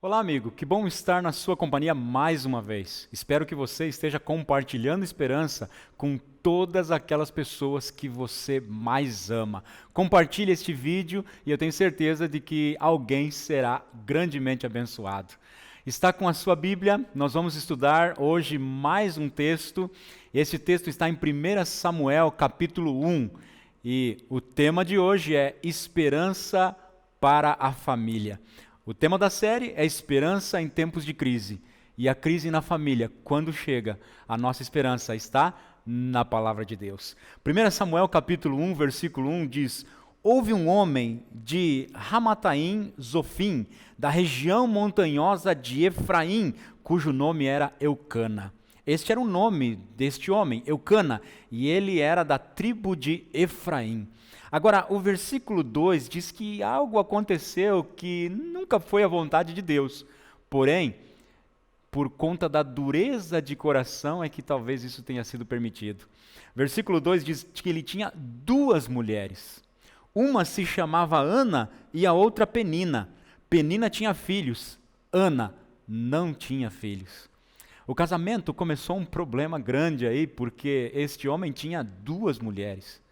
Olá, amigo. Que bom estar na sua companhia mais uma vez. Espero que você esteja compartilhando esperança com todas aquelas pessoas que você mais ama. Compartilhe este vídeo e eu tenho certeza de que alguém será grandemente abençoado. Está com a sua Bíblia? Nós vamos estudar hoje mais um texto. Esse texto está em 1 Samuel, capítulo 1. E o tema de hoje é Esperança para a Família. O tema da série é esperança em tempos de crise. E a crise na família, quando chega, a nossa esperança está na palavra de Deus. 1 Samuel capítulo 1, versículo 1 diz: Houve um homem de Ramataim Zofim, da região montanhosa de Efraim, cujo nome era Eucana. Este era o nome deste homem, Eucana, e ele era da tribo de Efraim. Agora, o versículo 2 diz que algo aconteceu que nunca foi a vontade de Deus. Porém, por conta da dureza de coração é que talvez isso tenha sido permitido. Versículo 2 diz que ele tinha duas mulheres. Uma se chamava Ana e a outra Penina. Penina tinha filhos, Ana não tinha filhos. O casamento começou um problema grande aí, porque este homem tinha duas mulheres.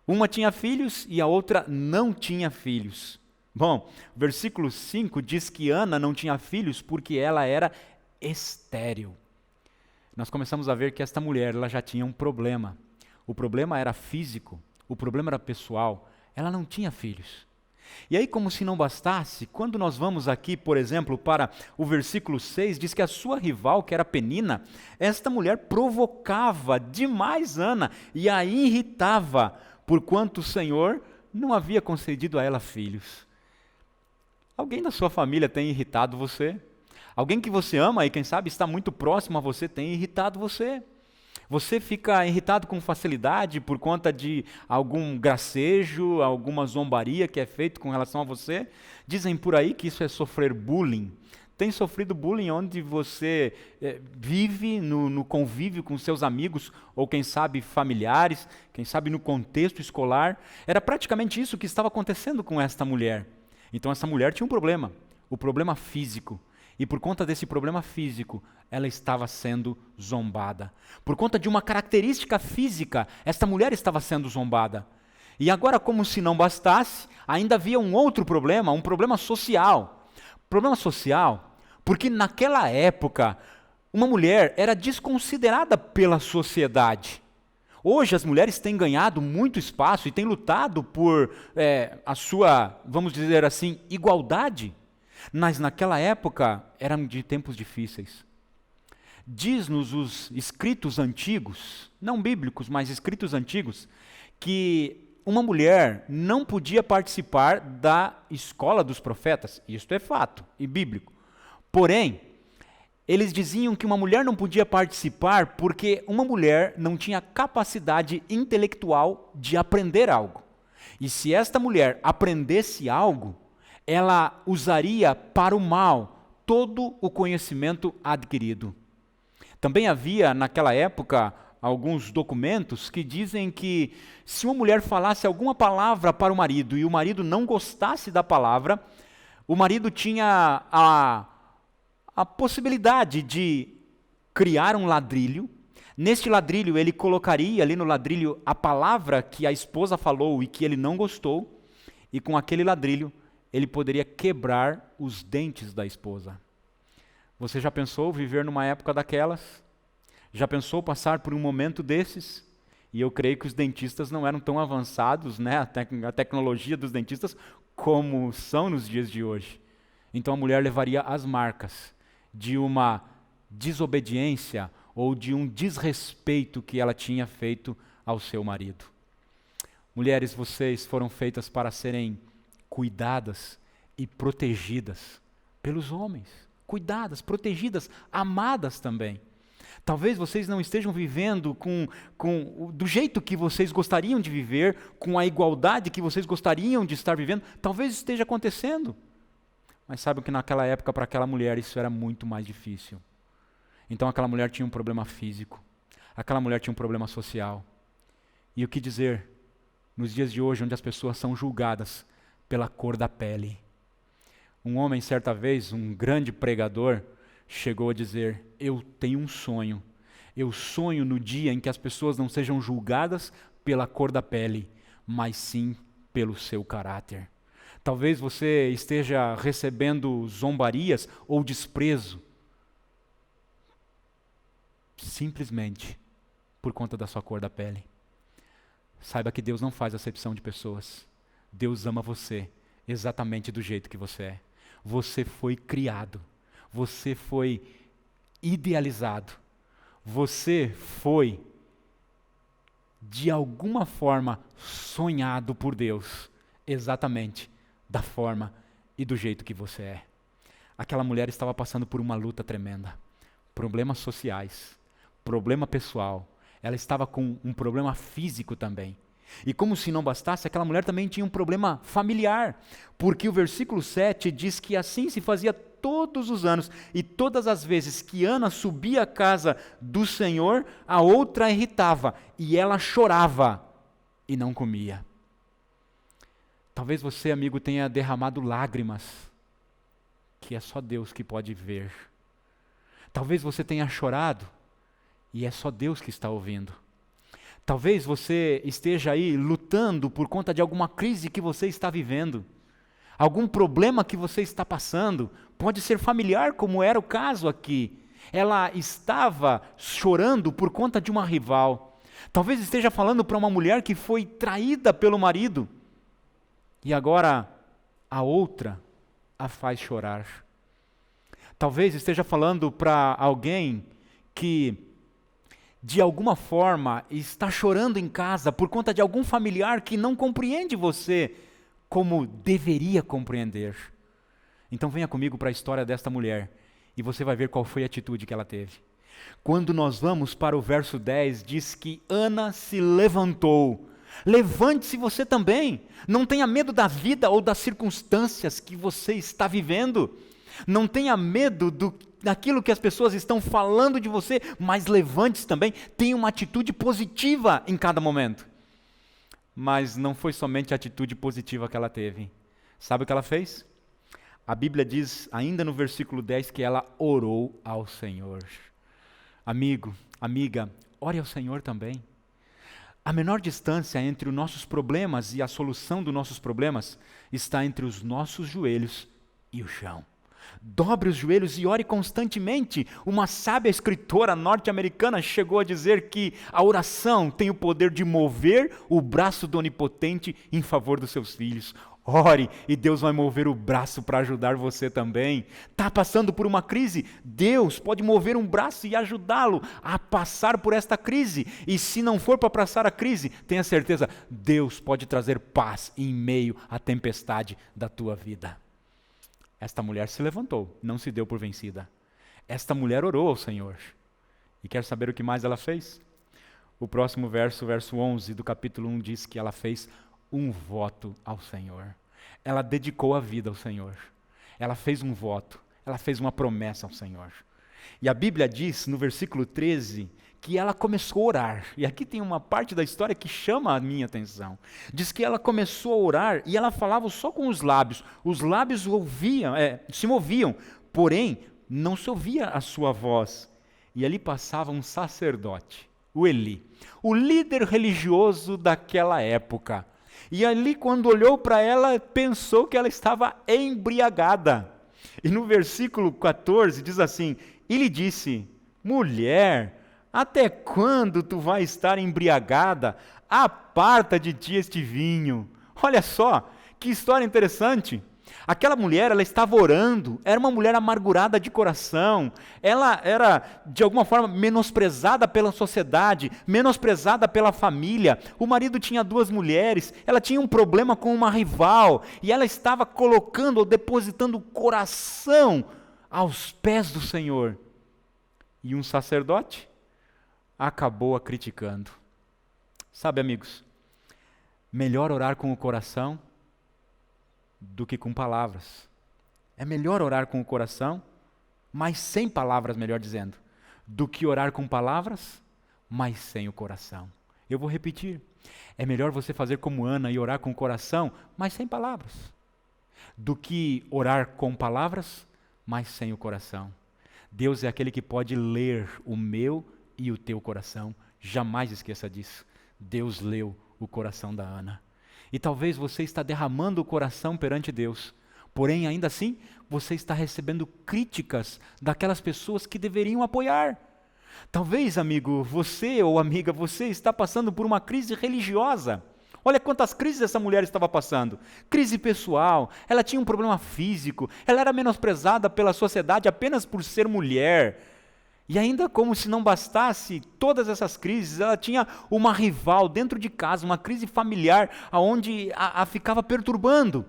Uma tinha filhos e a outra não tinha filhos. Bom, versículo 5 diz que Ana não tinha filhos porque ela era estéril. Nós começamos a ver que esta mulher ela já tinha um problema. O problema era físico, o problema era pessoal. Ela não tinha filhos. E aí, como se não bastasse, quando nós vamos aqui, por exemplo, para o versículo 6, diz que a sua rival, que era Penina, esta mulher provocava demais Ana e a irritava, porquanto o Senhor não havia concedido a ela filhos. Alguém da sua família tem irritado você? Alguém que você ama e quem sabe está muito próximo a você tem irritado você? Você fica irritado com facilidade por conta de algum gracejo, alguma zombaria que é feito com relação a você? Dizem por aí que isso é sofrer bullying. Tem sofrido bullying onde você vive no convívio com seus amigos, ou quem sabe familiares, quem sabe no contexto escolar. Era praticamente isso que estava acontecendo com esta mulher. Então essa mulher tinha um problema, o problema físico. E por conta desse problema físico, ela estava sendo zombada. Por conta de uma característica física, esta mulher estava sendo zombada. E agora, como se não bastasse, ainda havia um outro problema, um problema social. Problema social, porque naquela época, uma mulher era desconsiderada pela sociedade. Hoje as mulheres têm ganhado muito espaço e têm lutado por a sua, vamos dizer assim, igualdade. Mas naquela época eram de tempos difíceis. Diz-nos os escritos antigos, não bíblicos, mas escritos antigos, que uma mulher não podia participar da escola dos profetas. Isto é fato e bíblico. Porém, eles diziam que uma mulher não podia participar porque uma mulher não tinha capacidade intelectual de aprender algo. E se esta mulher aprendesse algo, ela usaria para o mal todo o conhecimento adquirido. Também havia, naquela época, alguns documentos que dizem que se uma mulher falasse alguma palavra para o marido e o marido não gostasse da palavra, o marido tinha a possibilidade de criar um ladrilho. Neste ladrilho, ele colocaria ali no ladrilho a palavra que a esposa falou e que ele não gostou, e com aquele ladrilho, ele poderia quebrar os dentes da esposa. Você já pensou viver numa época daquelas? Já pensou passar por um momento desses? E eu creio que os dentistas não eram tão avançados, né? A tecnologia dos dentistas, como são nos dias de hoje. Então a mulher levaria as marcas de uma desobediência ou de um desrespeito que ela tinha feito ao seu marido. Mulheres, vocês foram feitas para serem cuidadas e protegidas pelos homens. Cuidadas, protegidas, amadas também. Talvez vocês não estejam vivendo do jeito que vocês gostariam de viver, com a igualdade que vocês gostariam de estar vivendo. Talvez esteja acontecendo. Mas saibam que naquela época, para aquela mulher, isso era muito mais difícil. Então aquela mulher tinha um problema físico. Aquela mulher tinha um problema social. E o que dizer nos dias de hoje, onde as pessoas são julgadas pela cor da pele? Um homem, certa vez, um grande pregador, chegou a dizer: eu tenho um sonho. Eu sonho no dia em que as pessoas não sejam julgadas pela cor da pele, mas sim pelo seu caráter. Talvez você esteja recebendo zombarias ou desprezo, simplesmente por conta da sua cor da pele. Saiba que Deus não faz acepção de pessoas. Deus ama você exatamente do jeito que você é. Você foi criado, você foi idealizado, você foi, de alguma forma, sonhado por Deus, exatamente da forma e do jeito que você é. Aquela mulher estava passando por uma luta tremenda, problemas sociais, problema pessoal, ela estava com um problema físico também. E como se não bastasse, aquela mulher também tinha um problema familiar, porque o versículo 7 diz que assim se fazia todos os anos, e todas as vezes que Ana subia à casa do Senhor, a outra irritava, e ela chorava e não comia. Talvez você, amigo, tenha derramado lágrimas, que é só Deus que pode ver. Talvez você tenha chorado, e é só Deus que está ouvindo. Talvez você esteja aí lutando por conta de alguma crise que você está vivendo, algum problema que você está passando, pode ser familiar, como era o caso aqui. Ela estava chorando por conta de uma rival. Talvez esteja falando para uma mulher que foi traída pelo marido, e agora a outra a faz chorar. Talvez esteja falando para alguém que de alguma forma está chorando em casa por conta de algum familiar que não compreende você como deveria compreender. Então venha comigo para a história desta mulher e você vai ver qual foi a atitude que ela teve. Quando nós vamos para o verso 10, diz que Ana se levantou. Levante-se você também. Não tenha medo da vida ou das circunstâncias que você está vivendo. Não tenha medo daquilo que as pessoas estão falando de você, mas levante-se também, tenha uma atitude positiva em cada momento. Mas não foi somente a atitude positiva que ela teve. Sabe o que ela fez? A Bíblia diz, ainda no versículo 10, que ela orou ao Senhor. Amigo, amiga, ore ao Senhor também. A menor distância entre os nossos problemas e a solução dos nossos problemas está entre os nossos joelhos e o chão. Dobre os joelhos e ore constantemente. Uma sábia escritora norte-americana chegou a dizer que a oração tem o poder de mover o braço do Onipotente em favor dos seus filhos. Ore e Deus vai mover o braço para ajudar você também. Está passando por uma crise? Deus pode mover um braço e ajudá-lo a passar por esta crise. E se não for para passar a crise, tenha certeza, Deus pode trazer paz em meio à tempestade da tua vida. Esta mulher se levantou, não se deu por vencida. Esta mulher orou ao Senhor. E quer saber o que mais ela fez? O próximo verso, verso 11 do capítulo 1, diz que ela fez um voto ao Senhor. Ela dedicou a vida ao Senhor. Ela fez um voto, ela fez uma promessa ao Senhor. E a Bíblia diz, no versículo 13, que ela começou a orar. E aqui tem uma parte da história que chama a minha atenção. Diz que ela começou a orar e ela falava só com os lábios. Os lábios se moviam, porém não se ouvia a sua voz. E ali passava um sacerdote, o Eli, o líder religioso daquela época. E ali, quando olhou para ela, pensou que ela estava embriagada. E no versículo 14 diz assim: e lhe disse, mulher, até quando tu vai estar embriagada? Aparta de ti este vinho. Olha só, que história interessante. Aquela mulher, ela estava orando, era uma mulher amargurada de coração, ela era, de alguma forma, menosprezada pela sociedade, menosprezada pela família, o marido tinha 2 mulheres, ela tinha um problema com uma rival, e ela estava colocando ou depositando o coração aos pés do Senhor. E um sacerdote acabou a criticando. Sabe, amigos, melhor orar com o coração do que com palavras. É melhor orar com o coração, mas sem palavras, melhor dizendo, do que orar com palavras, mas sem o coração. Eu vou repetir. É melhor você fazer como Ana e orar com o coração, mas sem palavras. do que orar com palavras, mas sem o coração. Deus é aquele que pode ler o meu e o teu coração. Jamais esqueça disso. Deus leu o coração da Ana. E talvez você está derramando o coração perante Deus. Porém, ainda assim, você está recebendo críticas daquelas pessoas que deveriam apoiar. Talvez, amigo, você ou amiga, você está passando por uma crise religiosa. Olha quantas crises essa mulher estava passando. Crise pessoal, ela tinha um problema físico, ela era menosprezada pela sociedade apenas por ser mulher. E ainda como se não bastasse todas essas crises, ela tinha uma rival dentro de casa, uma crise familiar, onde a ficava perturbando.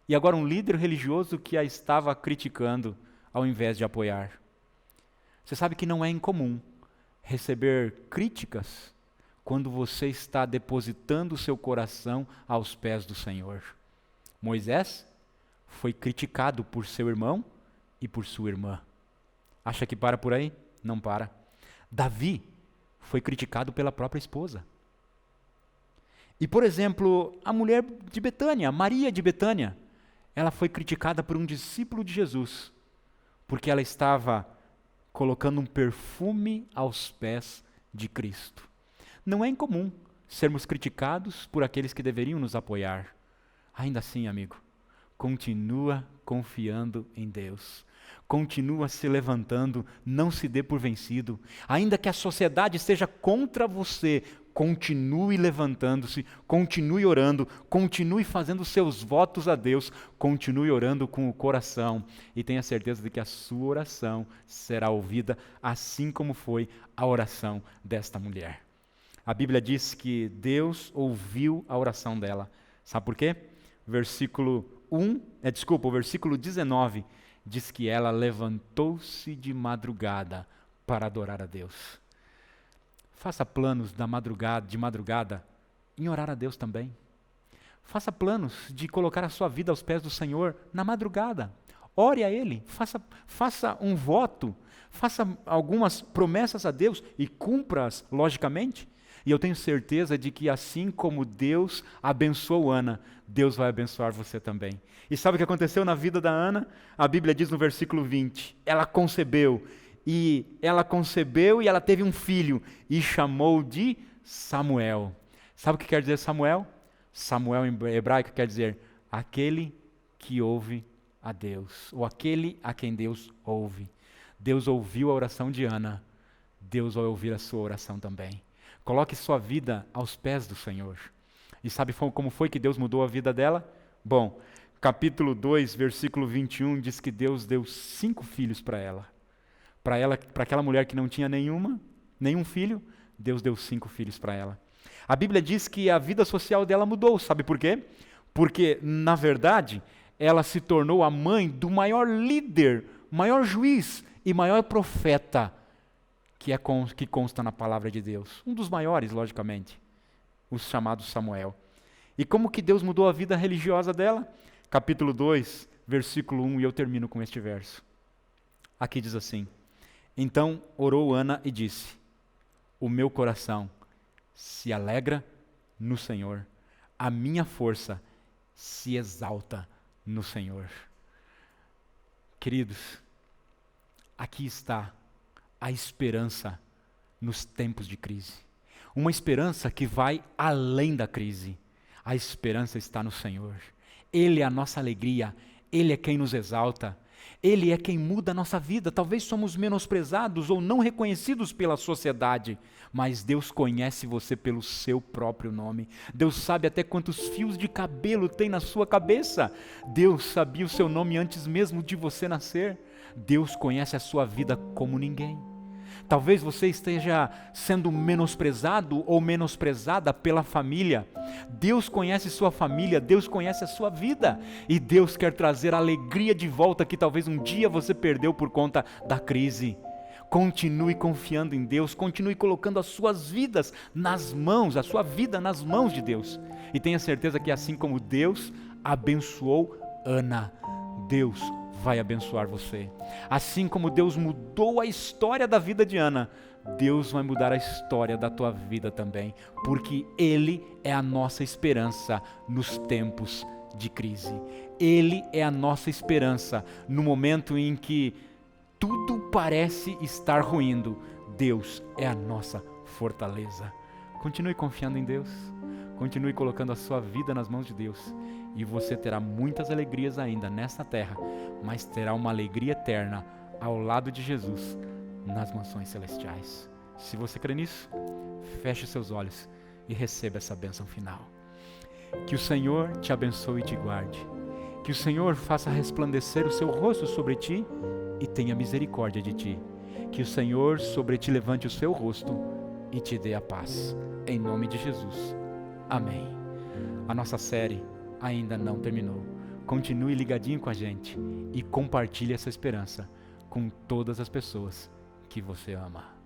E agora um líder religioso que a estava criticando, ao invés de apoiar. Você sabe que não é incomum receber críticas quando você está depositando o seu coração aos pés do Senhor. Moisés foi criticado por seu irmão e por sua irmã. Acha que para por aí? Não para. Davi foi criticado pela própria esposa. E, por exemplo, a mulher de Betânia, Maria de Betânia, ela foi criticada por um discípulo de Jesus, porque ela estava colocando um perfume aos pés de Cristo. Não é incomum sermos criticados por aqueles que deveriam nos apoiar. Ainda assim, amigo, continua confiando em Deus. Continua se levantando, não se dê por vencido. Ainda que a sociedade esteja contra você, continue levantando-se, continue orando, continue fazendo seus votos a Deus, continue orando com o coração e tenha certeza de que a sua oração será ouvida, assim como foi a oração desta mulher. A Bíblia diz que Deus ouviu a oração dela. Sabe por quê? Versículo 19 diz que ela levantou-se de madrugada para adorar a Deus. Faça planos de madrugada, em orar a Deus também. Faça planos de colocar a sua vida aos pés do Senhor na madrugada. Ore a Ele, faça um voto, faça algumas promessas a Deus e cumpra-as logicamente. E eu tenho certeza de que assim como Deus abençoou Ana, Deus vai abençoar você também. E sabe o que aconteceu na vida da Ana? A Bíblia diz no versículo 20, ela concebeu e ela teve um filho e chamou de Samuel. Sabe o que quer dizer Samuel? Samuel em hebraico quer dizer aquele que ouve a Deus, ou aquele a quem Deus ouve. Deus ouviu a oração de Ana, Deus vai ouvir a sua oração também. Coloque sua vida aos pés do Senhor. E sabe como foi que Deus mudou a vida dela? Bom, capítulo 2, versículo 21, diz que Deus deu 5 filhos para ela. Para aquela mulher que não tinha nenhum filho, Deus deu 5 filhos para ela. A Bíblia diz que a vida social dela mudou, sabe por quê? Porque, na verdade, ela se tornou a mãe do maior líder, maior juiz e maior profeta que consta na palavra de Deus. Um dos maiores, logicamente, o chamado Samuel. E como que Deus mudou a vida religiosa dela? Capítulo 2, versículo 1, e eu termino com este verso. Aqui diz assim: Então orou Ana e disse: O meu coração se alegra no Senhor, a minha força se exalta no Senhor. Queridos, aqui está a esperança nos tempos de crise. Uma esperança que vai além da crise. A esperança está no Senhor. Ele é a nossa alegria, Ele é quem nos exalta, Ele é quem muda a nossa vida. Talvez somos menosprezados ou não reconhecidos pela sociedade, mas Deus conhece você pelo seu próprio nome. Deus sabe até quantos fios de cabelo tem na sua cabeça. Deus sabia o seu nome antes mesmo de você nascer. Deus conhece a sua vida como ninguém. Talvez você esteja sendo menosprezado ou menosprezada pela família. Deus conhece sua família, Deus conhece a sua vida. E Deus quer trazer a alegria de volta que talvez um dia você perdeu por conta da crise. Continue confiando em Deus, continue colocando as suas vidas nas mãos, a sua vida nas mãos de Deus. E tenha certeza que assim como Deus abençoou Ana, Deus vai abençoar você. Assim como Deus mudou a história da vida de Ana, Deus vai mudar a história da tua vida também, porque Ele é a nossa esperança nos tempos de crise. Ele é a nossa esperança no momento em que tudo parece estar ruindo. Deus é a nossa fortaleza. Continue confiando em Deus, continue colocando a sua vida nas mãos de Deus, e você terá muitas alegrias ainda nesta terra, mas terá uma alegria eterna ao lado de Jesus nas mansões celestiais. Se você crê nisso, feche seus olhos e receba essa bênção final. Que o Senhor te abençoe e te guarde. Que o Senhor faça resplandecer o seu rosto sobre ti e tenha misericórdia de ti. Que o Senhor sobre ti levante o seu rosto e te dê a paz. Em nome de Jesus. Amém. A nossa série ainda não terminou. Continue ligadinho com a gente e compartilhe essa esperança com todas as pessoas que você ama.